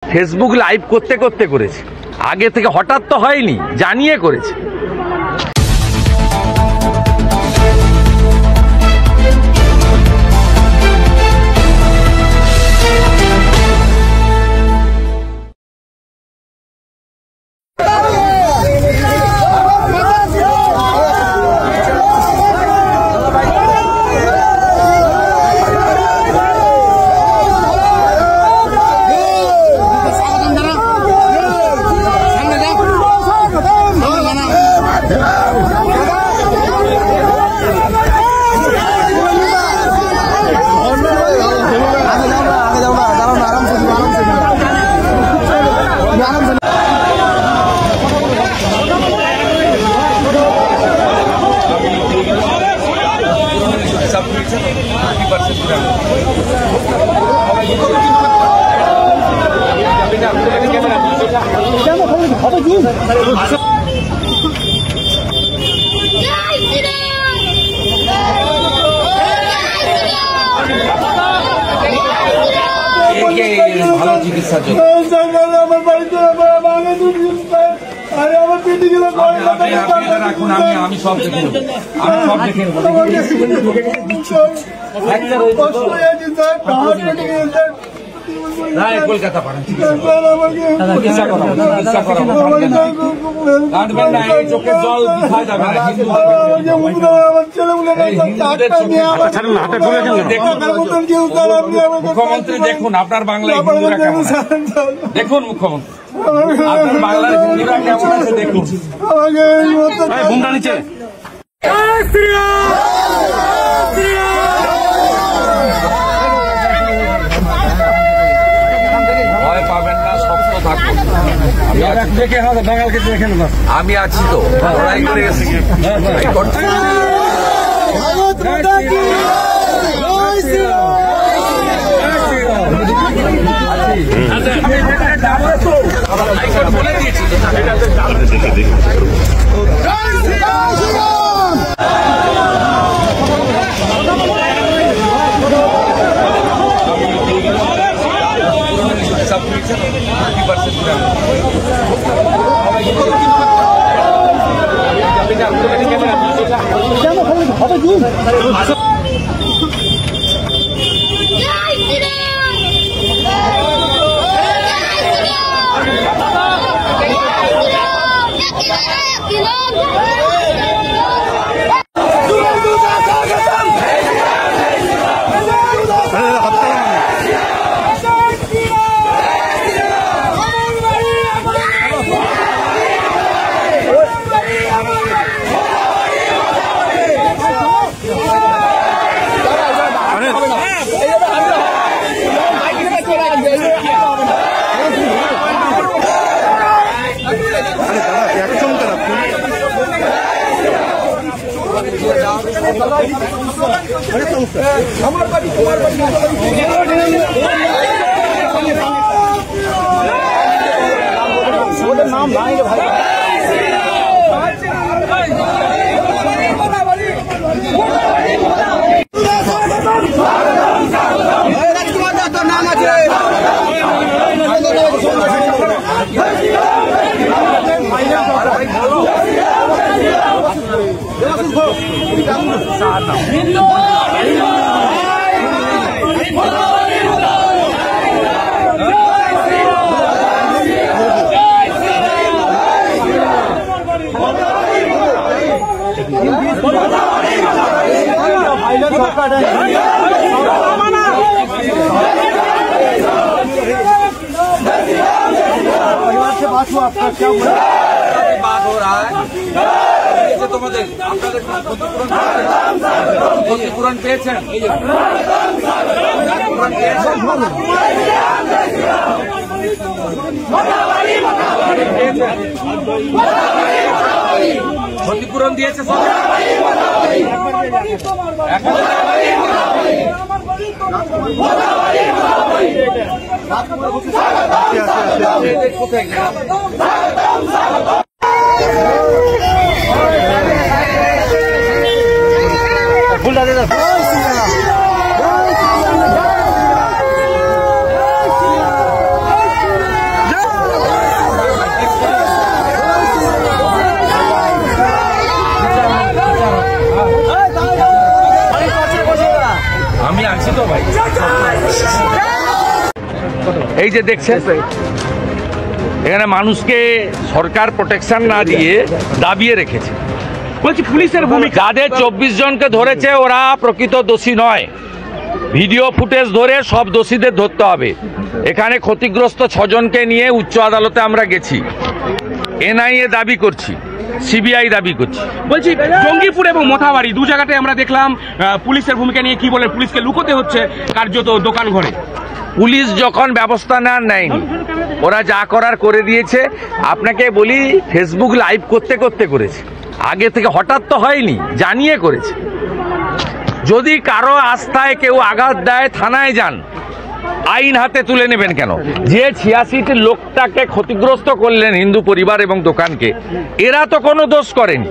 Facebook live করতে করতে করেছে, আগে থেকে হঠাৎ তো হয়নি, জানিয়ে করেছে। ভালো চিকিৎসা রাখুন, আমি সব দেখে নেবো, কলকাতা পাঠান চোখের জল দিখা যাবে না। মুখ্যমন্ত্রী দেখুন আপনার বাংলায় হিন্দুরা কেমন, দেখুন মুখ্যমন্ত্রী আপনার বাংলার হিন্দুরা কেমন আছে দেখুন। ঘুমটা নিচে ভয় পাবেন না, শক্ত থাকুন। আমি আছি তো, লড়াই করে গেছি। বলে দিয়েছি नाम लाएंगे भाई। परिवार से बात हुआ आपका, क्या बात हो रहा है? তোমাদের আপনাদের ক্ষতিপূরণ পেয়েছেন? ক্ষতিপূরণ দিয়েছে কোথায় ভুলটা দে এই যে দেখছেন এখানে মানুষকে সরকার প্রোটেকশন না দিয়ে দাবিয়ে রেখেছে। বলছি পুলিশের ভূমিকা, যাদের 24 জনকে ধরেছে ওরা প্রকৃত দোষী নয়, ভিডিও ফুটেজ ধরে সব দোষীদের ধরতে হবে। এখানে ক্ষতিগ্রস্ত 6 জনকে নিয়ে উচ্চ আদালতে আমরা গেছি, এনআইএ দাবি করছি, সিবিআই দাবি করছি। বলছি জঙ্গিপুর এবং মোথাবাড়ি দু জায়গাতে আমরা দেখলাম পুলিশের ভূমিকা নিয়ে কি বলে, পুলিশকে লুকোতে হচ্ছে কার্যত দোকান ঘরে। পুলিশ যখন ব্যবস্থা নেয়নি, ওরা যা করার করে দিয়েছে। আপনাকে বলি, ফেসবুক লাইভ করতে করতে করেছে, আগে থেকে হঠাৎ তো হয়নি, জানিয়ে করেছে। যদি কারো আস্থায় কেউ আঘাত দেয় থানায় যান, আইন হাতে তুলে নেবেন কেন? যে 86টি লোকটাকে ক্ষতিগ্রস্ত করলেন হিন্দু পরিবার এবং দোকানকে, এরা তো কোনো দোষ করেনি।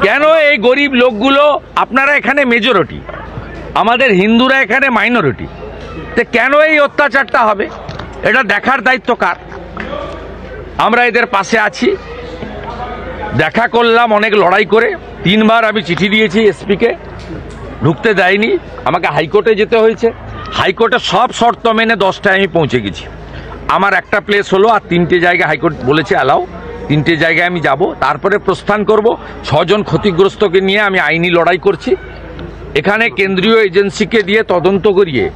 কেন এই গরিব লোকগুলো, আপনারা এখানে মেজরিটি, আমাদের হিন্দুরা এখানে মাইনরিটি, তো কেন এই অত্যাচারটা হবে? এটা দেখার দায়িত্ব কার? আমরা এদের পাশে আছি। দেখা করলাম অনেক লড়াই করে, 3 বার আমি চিঠি দিয়েছি এসপিকে, ঢুকতে দেয়নি, আমাকে হাইকোর্টে যেতে হয়েছে। হাইকোর্টে সব শর্ত মেনে 10টায় আমি পৌঁছে গেছি। আমার একটা প্লেস হলো, আর 3টে জায়গায় হাইকোর্ট বলেছে অ্যালাউ, 3টে জায়গায় আমি যাব, তারপরে প্রস্থান করব। 6 জন ক্ষতিগ্রস্তকে নিয়ে আমি আইনি লড়াই করছি। এখানে কেন্দ্রীয় এজেন্সিকে দিয়ে তদন্ত করিয়ে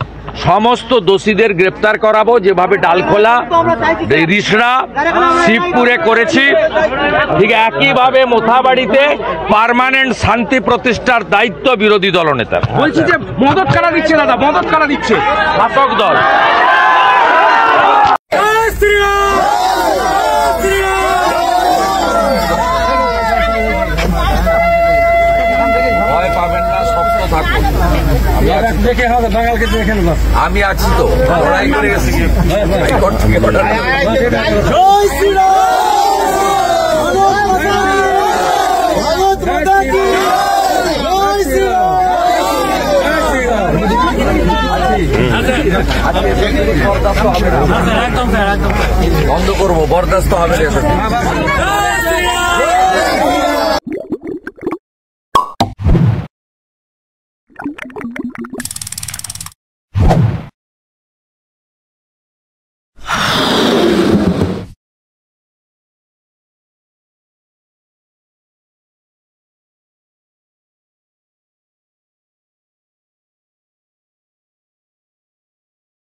সমস্ত দোষীদের গ্রেপ্তার করাবো, যেভাবে ডালখোলা, রিষড়া, শিবপুরে করেছি, ঠিক একইভাবে মোথাবাড়িতে পার্মানেন্ট শান্তি প্রতিষ্ঠার দায়িত্ব বিরোধী দলনেতার। বলছি যে মদত কারা দিচ্ছে দাদা, মদত কারা দিচ্ছে? শাসক দল। ভয় পাবেন না, শক্ত থাকুন। আমি আছি তো, লড়াই করে এসেছি। হাইকোর্ট থেকে অর্ডার বন্ধ করবো, বরদাস্ত হবে না।